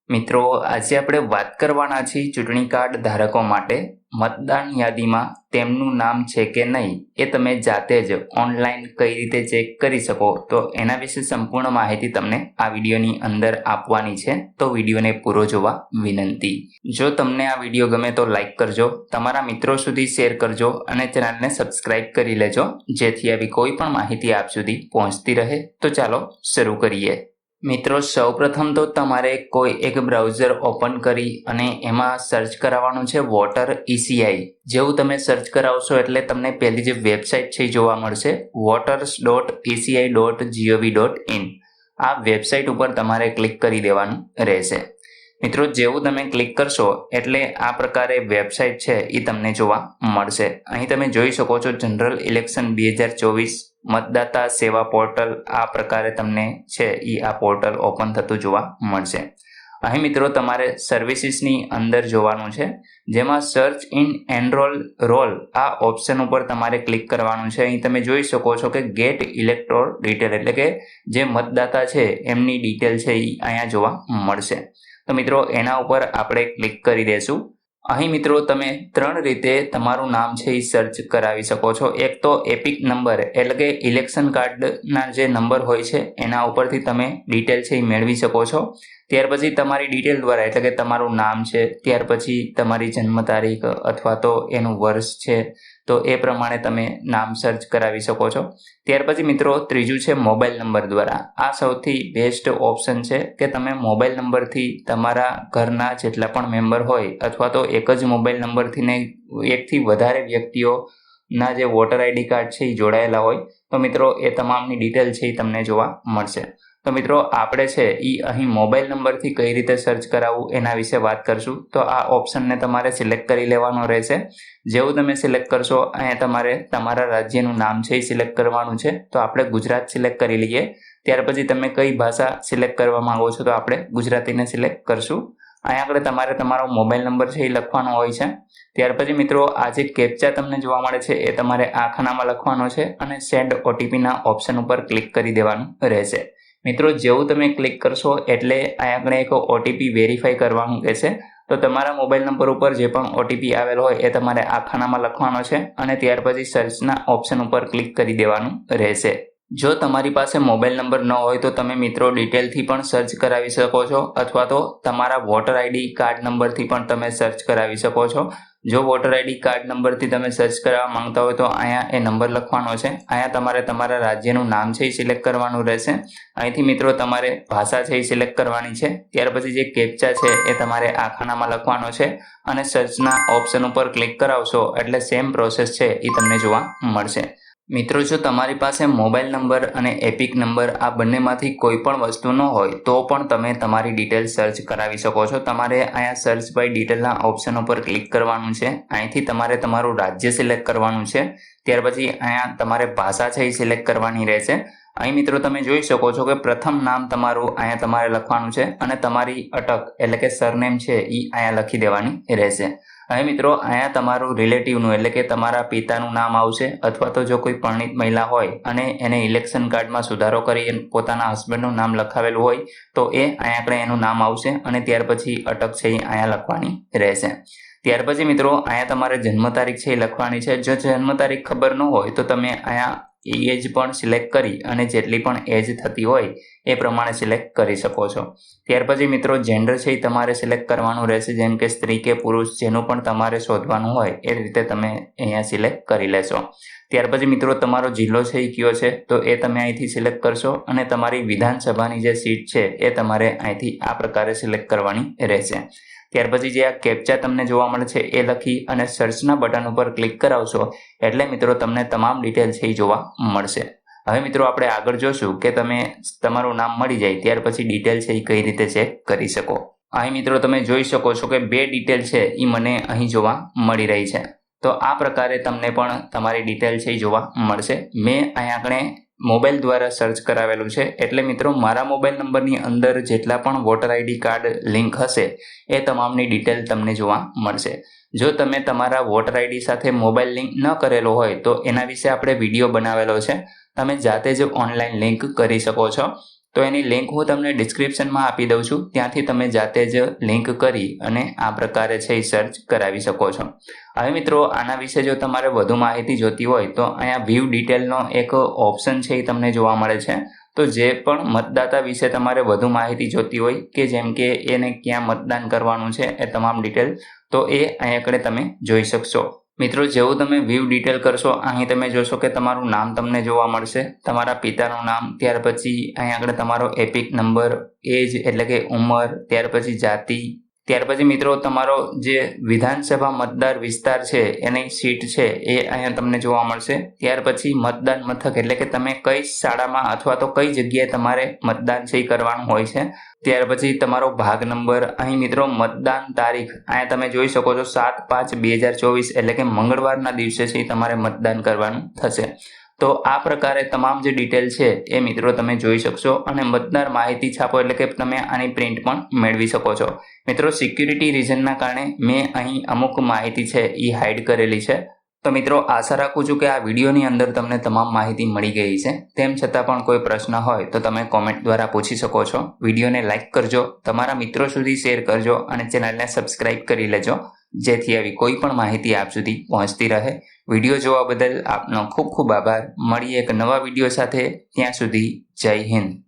મિત્રો, આજે આપણે વાત કરવાના છીએ ચૂંટણી કાર્ડ ધારકો માટે મતદાન યાદીમાં તેમનું નામ છે કે નહીં એ તમે જાતે જ ઓનલાઈન કઈ રીતે ચેક કરી શકો તો એના વિશે સંપૂર્ણ માહિતી તમને આ વિડીયોની અંદર આપવાની છે, તો વિડીયોને પૂરો જોવા વિનંતી। જો તમને આ વિડીયો ગમે તો લાઈક કરજો, તમારા મિત્રો સુધી શેર કરજો અને ચેનલને સબસ્ક્રાઇબ કરી લેજો જેથી આવી કોઈ પણ માહિતી આપ સુધી પહોંચતી રહે। તો ચાલો શરૂ કરીએ। મિત્રો, સૌપ્રથમ તો તમારે કોઈ એક બ્રાઉઝર ઓપન કરી અને એમાં સર્ચ કરાવવાનું છે વોટર ECI। જેવું તમે સર્ચ કરાવશો એટલે તમને પહેલી જે વેબસાઇટ છે એ જોવા મળશે voters.eci.gov.in। આ વેબસાઇટ ઉપર તમારે ક્લિક કરી દેવાનું રહેશે। મિત્રો, જેવું તમે ક્લિક કરશો એટલે આ પ્રકારે વેબસાઇટ છે એ તમને જોવા મળશે। અહીં તમે જોઈ શકો છો જનરલ ઇલેક્શન 2024 મતદાતા સેવા પોર્ટલ, આ પ્રકારે તમને છે એ આ પોર્ટલ ઓપન થતું જોવા મળશે। અહીં મિત્રો તમારે સર્વિસીસની અંદર જોવાનું છે, જેમાં સર્ચ ઇન એનરોલ રોલ આ ઓપ્શન ઉપર તમારે ક્લિક કરવાનું છે। અહીં તમે જોઈ શકો છો કે ગેટ ઇલેક્ટોર ડિટેલ એટલે કે જે મતદાતા છે એમની ડિટેલ છે એ અહીંયા જોવા મળશે। તો મિત્રો એના ઉપર આપણે ક્લિક કરી દઈશું। અહીં મિત્રો તમે ત્રણ રીતે તમારું નામ છે એ સર્ચ કરાવી શકો છો। એક તો એપિક નંબર એટલે કે ઇલેક્શન કાર્ડના જે નંબર હોય છે એના ઉપરથી તમે ડિટેલ છે એ મેળવી શકો છો। ત્યાર પછી તમારી ડિટેલ દ્વારા એટલે કે તમારું નામ છે, ત્યાર પછી તમારી જન્મ તારીખ અથવા તો એનું વર્ષ છે તો એ પ્રમાણે તમે નામ સર્ચ કરાવી શકો છો। ત્યાર પછી મિત્રો ત્રીજું છે મોબાઈલ નંબર દ્વારા। આ સૌથી બેસ્ટ ઓપ્શન છે કે તમે મોબાઈલ નંબરથી તમારા ઘરના જેટલા પણ મેમ્બર હોય અથવા તો એક જ મોબાઈલ નંબરથી ને એકથી વધારે વ્યક્તિઓના જે વોટર આઈડી કાર્ડ છે એ જોડાયેલા હોય તો મિત્રો એ તમામની ડિટેલ છે એ તમને જોવા મળશે। તો મિત્રો આપણે છે એ અહીં મોબાઈલ નંબરથી કઈ રીતે સર્ચ કરાવવું એના વિશે વાત કરશું। તો આ ઓપ્શનને તમારે સિલેક્ટ કરી લેવાનો રહેશે। જેવું તમે સિલેક્ટ કરશો અહીંયા તમારે તમારા રાજ્યનું નામ છે એ સિલેક્ટ કરવાનું છે। તો આપણે ગુજરાત સિલેક્ટ કરી લઈએ। ત્યાર પછી તમે કઈ ભાષા સિલેક્ટ કરવા માંગો છો તો આપણે ગુજરાતીને સિલેક્ટ કરશું। અહીંયા આગળ તમારે તમારો મોબાઈલ નંબર છે એ લખવાનો હોય છે। ત્યાર પછી મિત્રો આ જે કેપ્ચા તમને જોવા મળે છે એ તમારે આ ખાનામાં લખવાનો છે અને સેન્ડ OTPના ઓપ્શન ઉપર ક્લિક કરી દેવાનું રહેશે। મિત્રો, જેવું તમે ક્લિક કરશો એટલે અહીંયા આગળ એક OTP વેરીફાઈ કરવાનું કહેશે। તો તમારા મોબાઈલ નંબર ઉપર જે પણ OTP આવેલો હોય એ તમારે આ ખાનામાં લખવાનો છે અને ત્યાર પછી સર્ચના ઓપ્શન ઉપર ક્લિક કરી દેવાનું રહેશે। જો તમારી પાસે મોબાઈલ નંબર ન હોય તો તમે મિત્રો ડિટેલથી પણ સર્ચ કરાવી શકો છો અથવા તો તમારા વોટર આઈડી કાર્ડ નંબરથી પણ તમે સર્ચ કરાવી શકો છો। જો વોટર આઈડી કાર્ડ નંબરથી તમે સર્ચ કરાવવા માંગતા હોય તો અહીંયા એ નંબર લખવાનો છે। અહીંયા તમારે તમારા રાજ્યનું નામ છે એ સિલેક્ટ કરવાનું રહેશે। અહીંથી મિત્રો તમારે ભાષા છે એ સિલેક્ટ કરવાની છે। ત્યાર પછી જે કેપ્ચા છે એ તમારે આ ખાનામાં લખવાનો છે અને સર્ચના ઓપ્શન ઉપર ક્લિક કરાવશો એટલે સેમ પ્રોસેસ છે એ તમને જોવા મળશે। મિત્રો, જો તમારી પાસે મોબાઈલ નંબર અને એપિક નંબર આ બંનેમાંથી કોઈ પણ વસ્તુ ન હોય તો પણ તમે તમારી ડિટેલ સર્ચ કરાવી શકો છો। તમારે અહીંયા સર્ચ બાય ડિટેલના ઓપ્શન ઉપર ક્લિક કરવાનું છે। અહીંથી તમારે તમારું રાજ્ય સિલેક્ટ કરવાનું છે। ત્યાર પછી અહીંયા તમારે ભાષા છે એ સિલેક્ટ કરવાની રહેશે। અહીં મિત્રો તમે જોઈ શકો છો કે પ્રથમ નામ તમારું અહીંયા તમારે લખવાનું છે અને તમારી અટક એટલે કે સરનેમ છે એ અહીંયા લખી દેવાની રહેશે। અહીં મિત્રો અહીંયા તમારું રિલેટિવનું એટલે કે તમારા પિતાનું નામ આવશે અથવા તો જો કોઈ પરણિત મહિલા હોય અને એને ઇલેક્શન કાર્ડમાં સુધારો કરી પોતાના હસબન્ડનું નામ લખાવેલું હોય તો એ અહીંયા આપણે એનું નામ આવશે અને ત્યાર પછી અટક છે એ અહીંયા લખવાની રહેશે। ત્યાર પછી મિત્રો અહીંયા તમારે જન્મ તારીખ છે એ લખવાની છે। જો જન્મ તારીખ ખબર ન હોય તો તમે અહીંયા એજ પણ સિલેક્ટ કરી અને જેટલી પણ એજ થતી હોય એ પ્રમાણે સિલેક્ટ કરી શકો છો। ત્યાર પછી મિત્રો જેન્ડર છે એ તમારે સિલેક્ટ કરવાનું રહેશે, જેમ કે સ્ત્રી કે પુરુષ જેનું પણ તમારે શોધવાનું હોય એ રીતે તમે અહીંયા સિલેક્ટ કરી લેશો। ત્યાર પછી મિત્રો તમારો જિલ્લો છે એ કયો છે તો એ તમે અહીંથી સિલેક્ટ કરશો અને તમારી વિધાનસભાની જે સીટ છે એ તમારે અહીંથી આ પ્રકારે સિલેક્ટ કરવાની રહેશે। ત્યાર પછી જે આ કેપ્ચા તમને જોવા મળે છે એ લખી અને સર્ચના બટન ઉપર ક્લિક કરાવશો એટલે મિત્રો તમને તમામ ડિટેલ છે એ જોવા મળશે। હવે મિત્રો આપણે આગળ જોશું કે તમે તમારું નામ મળી જાય ત્યાર પછી ડિટેલ છે એ કઈ રીતે ચેક કરી શકો। અહીં મિત્રો તમે જોઈ શકો છો કે બે ડિટેલ છે એ મને અહીં જોવા મળી રહી છે। તો આ પ્રકારે તમને પણ તમારી ડિટેલ છે એ જોવા મળશે। મેં અહીંયા આગળ મોબાઈલ દ્વારા સર્ચ કરાવેલું છે એટલે મિત્રો મારા મોબાઈલ નંબરની અંદર જેટલા પણ વોટર આઈડી કાર્ડ લિંક હશે એ તમામની ડિટેલ તમને જોવા મળશે। જો તમે તમારા વોટર આઈડી સાથે મોબાઈલ લિંક ન કરેલો હોય તો એના વિશે આપણે વિડીયો બનાવેલો છે, તમે જાતે જ ઓનલાઈન લિંક કરી શકો છો। તો એની લિંક હું તમને ડિસ્ક્રિપ્શનમાં આપી દઉં છું, ત્યાંથી તમે જાતે જ લિંક કરી અને આ પ્રકારે છે એ સર્ચ કરાવી શકો છો. હવે મિત્રો આના વિશે જો તમારે વધુ માહિતી જોતી હોય તો અહીંયા વ્યૂ ડિટેલનો એક ઓપ્શન છે એ તમને જોવા મળે છે. તો જે પણ મતદાતા વિશે તમારે વધુ માહિતી જોતી હોય કે જેમ કે એને ક્યાં મતદાન કરવાનું છે એ તમામ ડિટેલ, તો એ અહીં આગળ તમે જોઈ શકશો. મિત્રો જેવું તમે વ્યૂ ડિટેલ કરશો અહીં તમે જોશો કે તમારું નામ તમને જોવા મળશે, તમારા પિતાનું નામ, ત્યાર પછી અહીં આગળ તમારો એપિક નંબર, એજ એટલે કે ઉંમર, ત્યાર પછી જાતિ, ત્યાર પછી મિત્રો તમારો જે વિધાનસભા મતદાર વિસ્તાર છે એની સીટ છે એ અહીંયા તમને જોવા મળશે. ત્યાર પછી મતદાન મથક એટલે કે તમે કઈ શાળામાં અથવા તો કઈ જગ્યાએ તમારે મતદાન છે એ કરવાનું હોય છે. ત્યાર પછી તમારો ભાગ નંબર, અહીં મિત્રો મતદાન તારીખ અહીંયા તમે જોઈ શકો છો 7/5/2024 એટલે કે મંગળવારના દિવસે છે તમારે મતદાન કરવાનું થશે. તો આ પ્રકારે તમામ જે ડિટેલ છે એ મિત્રો તમે જોઈ શકશો અને મતદાર માહિતી છાપો એટલે કે તમે આની પ્રિન્ટ પણ મેળવી શકો છો. મિત્રો સિક્યુરિટી રીઝનના કારણે મેં અહીં અમુક માહિતી છે એ હાઇડ કરેલી છે. તો મિત્રો આશા રાખું છું કે આ વિડીયોની અંદર તમને તમામ માહિતી મળી ગઈ છે. તેમ છતાં પણ કોઈ પ્રશ્ન હોય તો તમે કોમેન્ટ દ્વારા પૂછી શકો છો. વિડીયોને લાઇક કરજો, તમારા મિત્રો સુધી શેર કરજો અને ચેનલને સબસ્ક્રાઇબ કરી લેજો, જેથી આવી કોઈ પણ માહિતી આપ સુધી પહોંચતી રહે. વિડીયો જોવા બદલ આપનો ખૂબ ખૂબ આભાર. મળીએ એક નવા વિડીયો સાથે, ત્યાં સુધી જય હિન્દ.